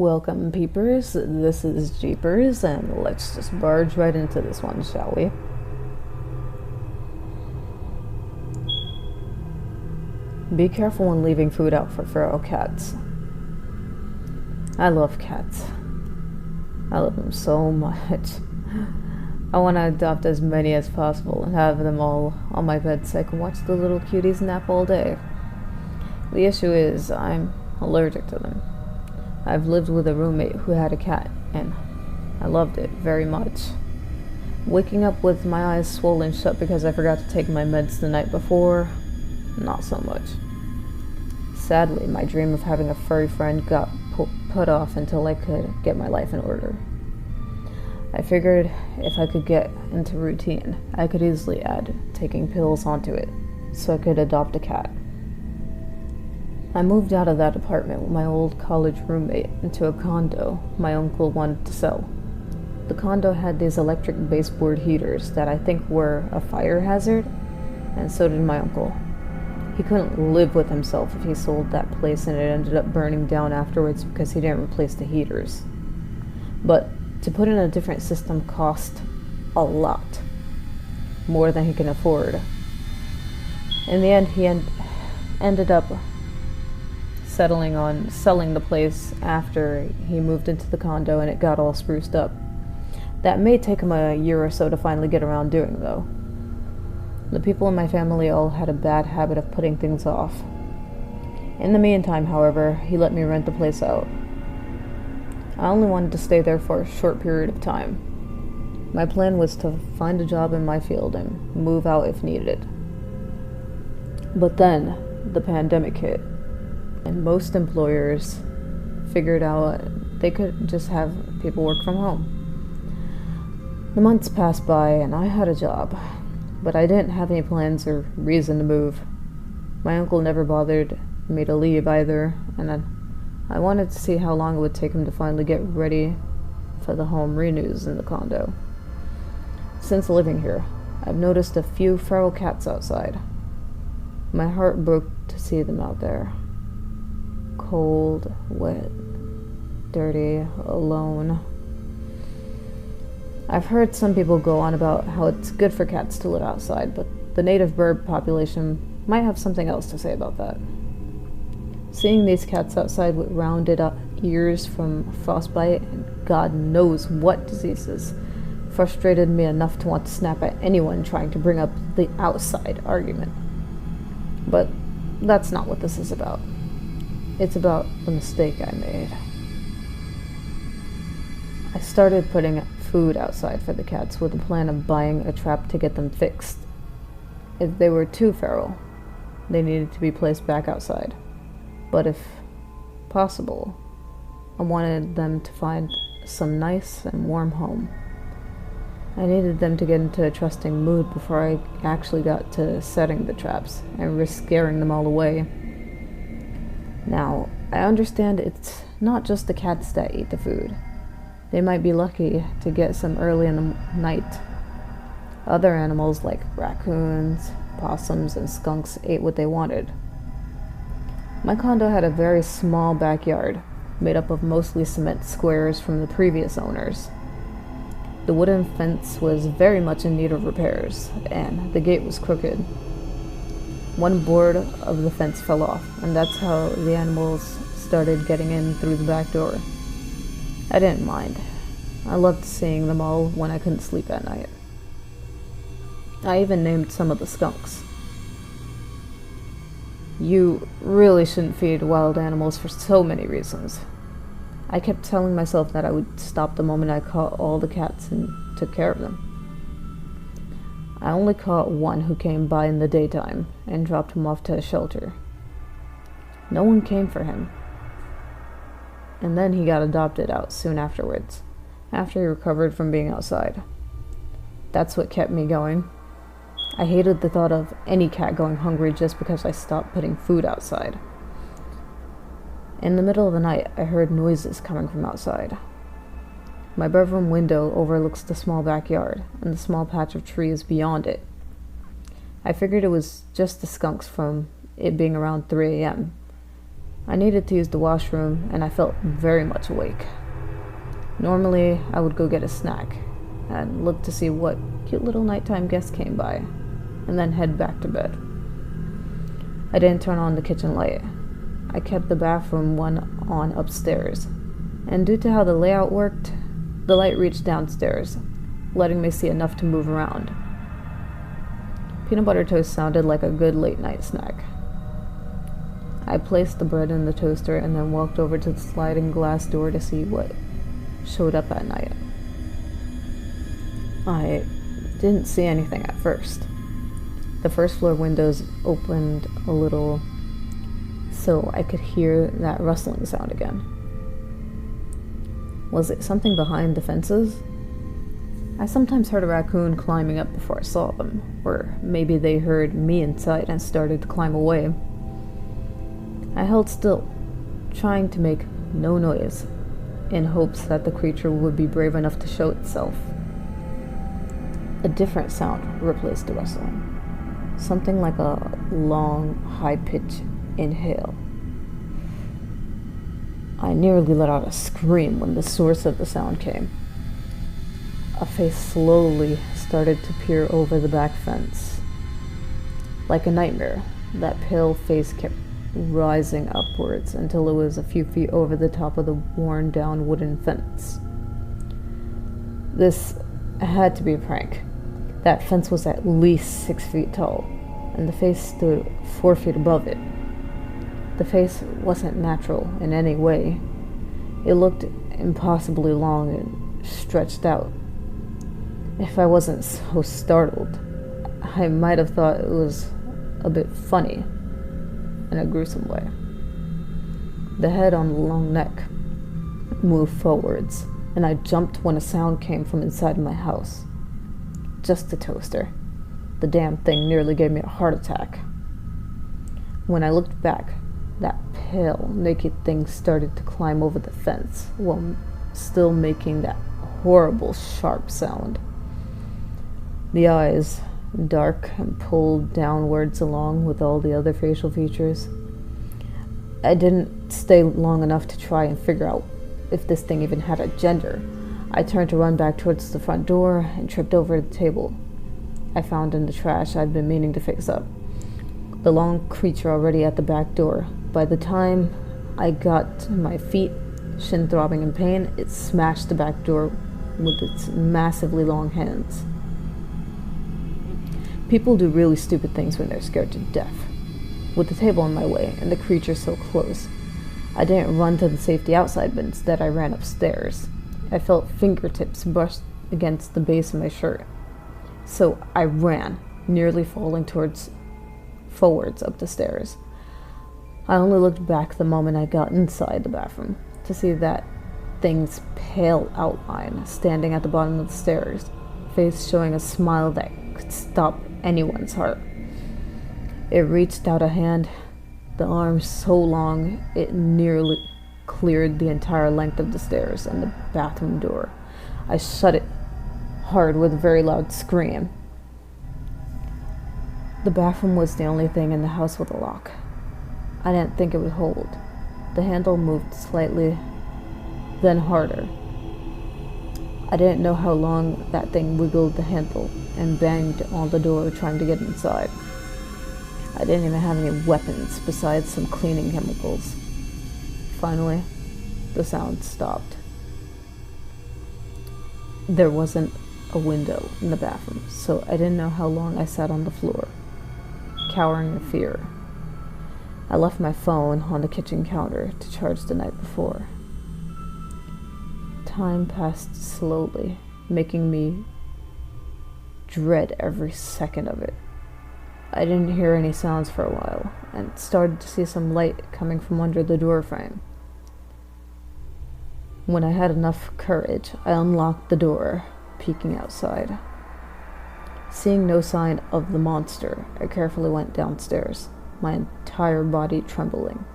Welcome, peepers. This is Jeepers, and let's just barge right into this one, shall we? Be careful when leaving food out for feral cats. I love cats. I love them so much. I want to adopt as many as possible and have them all on my bed so I can watch the little cuties nap all day. The issue is I'm allergic to them. I've lived with a roommate who had a cat, and I loved it very much. Waking up with my eyes swollen shut because I forgot to take my meds the night before, not so much. Sadly, my dream of having a furry friend got put off until I could get my life in order. I figured if I could get into routine, I could easily add taking pills onto it, so I could adopt a cat. I moved out of that apartment with my old college roommate into a condo my uncle wanted to sell. The condo had these electric baseboard heaters that I think were a fire hazard, and so did my uncle. He couldn't live with himself if he sold that place, and it ended up burning down afterwards because he didn't replace the heaters. But to put in a different system cost a lot, more than he can afford. In the end, he ended up settling on selling the place after he moved into the condo and it got all spruced up. That may take him a year or so to finally get around doing, though. The people in my family all had a bad habit of putting things off. In the meantime, however, he let me rent the place out. I only wanted to stay there for a short period of time. My plan was to find a job in my field and move out if needed. But then the pandemic hit, and most employers figured out they could just have people work from home. The months passed by and I had a job, but I didn't have any plans or reason to move. My uncle never bothered me to leave either, and I wanted to see how long it would take him to finally get ready for the home renews in the condo. Since living here, I've noticed a few feral cats outside. My heart broke to see them out there. Cold, wet, dirty, alone. I've heard some people go on about how it's good for cats to live outside, but the native bird population might have something else to say about that. Seeing these cats outside with rounded up ears from frostbite and God knows what diseases frustrated me enough to want to snap at anyone trying to bring up the outside argument. But that's not what this is about. It's about the mistake I made. I started putting food outside for the cats with the plan of buying a trap to get them fixed. If they were too feral, they needed to be placed back outside. But if possible, I wanted them to find some nice and warm home. I needed them to get into a trusting mood before I actually got to setting the traps and risk scaring them all away. Now, I understand it's not just the cats that eat the food. They might be lucky to get some early in the night. Other animals like raccoons, possums, and skunks ate what they wanted. My condo had a very small backyard, made up of mostly cement squares from the previous owners. The wooden fence was very much in need of repairs, and the gate was crooked. One board of the fence fell off, and that's how the animals started getting in through the back door. I didn't mind. I loved seeing them all when I couldn't sleep at night. I even named some of the skunks. You really shouldn't feed wild animals for so many reasons. I kept telling myself that I would stop the moment I caught all the cats and took care of them. I only caught one who came by in the daytime and dropped him off to a shelter. No one came for him. And then he got adopted out soon afterwards, after he recovered from being outside. That's what kept me going. I hated the thought of any cat going hungry just because I stopped putting food outside. In the middle of the night, I heard noises coming from outside. My bedroom window overlooks the small backyard and the small patch of trees beyond it. I figured it was just the skunks from it being around 3 a.m. I needed to use the washroom, and I felt very much awake. Normally, I would go get a snack and look to see what cute little nighttime guests came by, and then head back to bed. I didn't turn on the kitchen light. I kept the bathroom one on upstairs, and due to how the layout worked, the light reached downstairs, letting me see enough to move around. Peanut butter toast sounded like a good late-night snack. I placed the bread in the toaster and then walked over to the sliding glass door to see what showed up at night. I didn't see anything at first. The first floor windows opened a little so I could hear that rustling sound again. Was it something behind the fences? I sometimes heard a raccoon climbing up before I saw them, or maybe they heard me inside and started to climb away. I held still, trying to make no noise, in hopes that the creature would be brave enough to show itself. A different sound replaced the rustling. Something like a long, high-pitched inhale. I nearly let out a scream when the source of the sound came. A face slowly started to peer over the back fence. Like a nightmare, that pale face kept rising upwards until it was a few feet over the top of the worn-down wooden fence. This had to be a prank. That fence was at least 6 feet tall, and the face stood 4 feet above it. The face wasn't natural in any way. It looked impossibly long and stretched out. If I wasn't so startled, I might have thought it was a bit funny in a gruesome way. The head on the long neck moved forwards, and I jumped when a sound came from inside my house. Just the toaster. The damn thing nearly gave me a heart attack. When I looked back, that pale, naked thing started to climb over the fence while still making that horrible, sharp sound. The eyes, dark and pulled downwards along with all the other facial features. I didn't stay long enough to try and figure out if this thing even had a gender. I turned to run back towards the front door and tripped over the table I found in the trash I'd been meaning to fix up. The long creature already at the back door. By the time I got to my feet, shin throbbing in pain, it smashed the back door with its massively long hands. People do really stupid things when they're scared to death. With the table in my way and the creature so close, I didn't run to the safety outside, but instead I ran upstairs. I felt fingertips brush against the base of my shirt. So I ran, nearly falling forwards up the stairs. I only looked back the moment I got inside the bathroom to see that thing's pale outline standing at the bottom of the stairs, face showing a smile that could stop anyone's heart. It reached out a hand, the arm so long it nearly cleared the entire length of the stairs and the bathroom door. I shut it hard with a very loud scream. The bathroom was the only thing in the house with a lock. I didn't think it would hold. The handle moved slightly, then harder. I didn't know how long that thing wiggled the handle and banged on the door trying to get inside. I didn't even have any weapons besides some cleaning chemicals. Finally, the sound stopped. There wasn't a window in the bathroom, so I didn't know how long I sat on the floor, cowering in fear. I left my phone on the kitchen counter to charge the night before. Time passed slowly, making me dread every second of it. I didn't hear any sounds for a while, and started to see some light coming from under the door frame. When I had enough courage, I unlocked the door, peeking outside. Seeing no sign of the monster, I carefully went downstairs, my entire body trembling.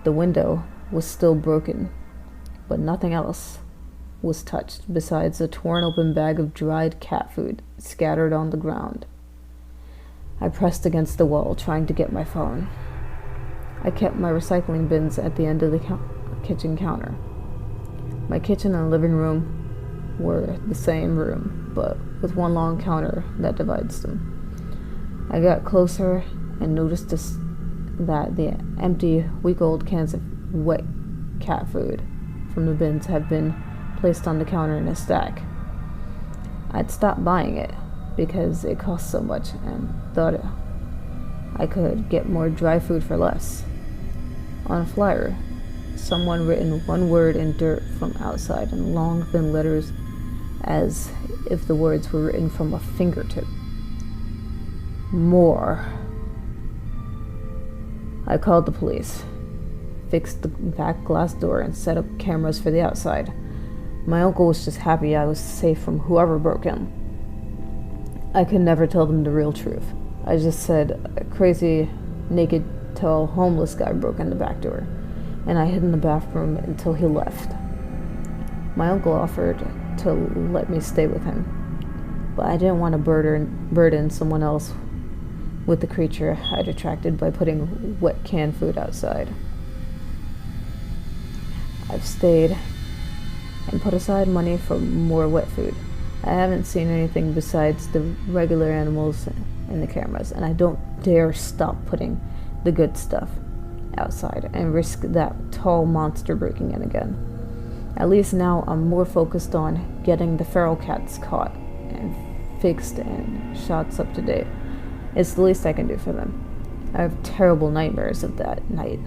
The window was still broken, but nothing else was touched besides a torn open bag of dried cat food scattered on the ground. I pressed against the wall, trying to get my phone. I kept my recycling bins at the end of the kitchen counter. My kitchen and living room were the same room, but with one long counter that divides them. I got closer and noticed that the empty, week-old cans of wet cat food from the bins had been placed on the counter in a stack. I'd stopped buying it because it cost so much and thought I could get more dry food for less. On a flyer, someone written one word in dirt from outside in long, thin letters as if the words were written from a fingertip. More. I called the police, fixed the back glass door, and set up cameras for the outside. My uncle was just happy I was safe from whoever broke in. I could never tell them the real truth. I just said a crazy, naked, tall, homeless guy broke in the back door, and I hid in the bathroom until he left. My uncle offered to let me stay with him, but I didn't want to burden someone else with the creature I'd attracted by putting wet canned food outside. I've stayed and put aside money for more wet food. I haven't seen anything besides the regular animals in the cameras, and I don't dare stop putting the good stuff outside and risk that tall monster breaking in again. At least now I'm more focused on getting the feral cats caught and fixed and shots up to date. It's the least I can do for them. I have terrible nightmares of that night.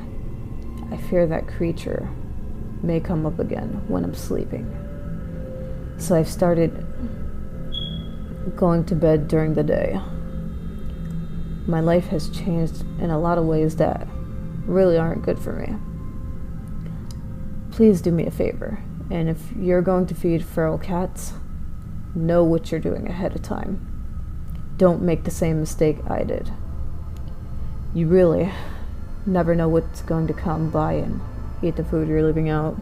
I fear that creature may come up again when I'm sleeping. So I've started going to bed during the day. My life has changed in a lot of ways that really aren't good for me. Please do me a favor, and if you're going to feed feral cats, know what you're doing ahead of time. Don't make the same mistake I did. You really never know what's going to come by and eat the food you're leaving out.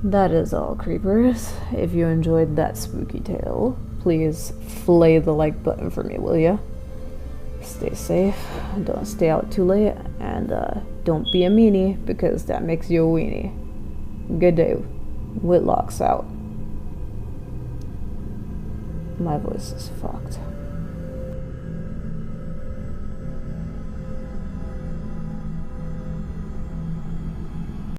That is all, creepers. If you enjoyed that spooky tale, please flay the like button for me, will ya? Stay safe, don't stay out too late, and don't be a meanie, because that makes you a weenie. Good day. Whitlock's out. My voice is fucked.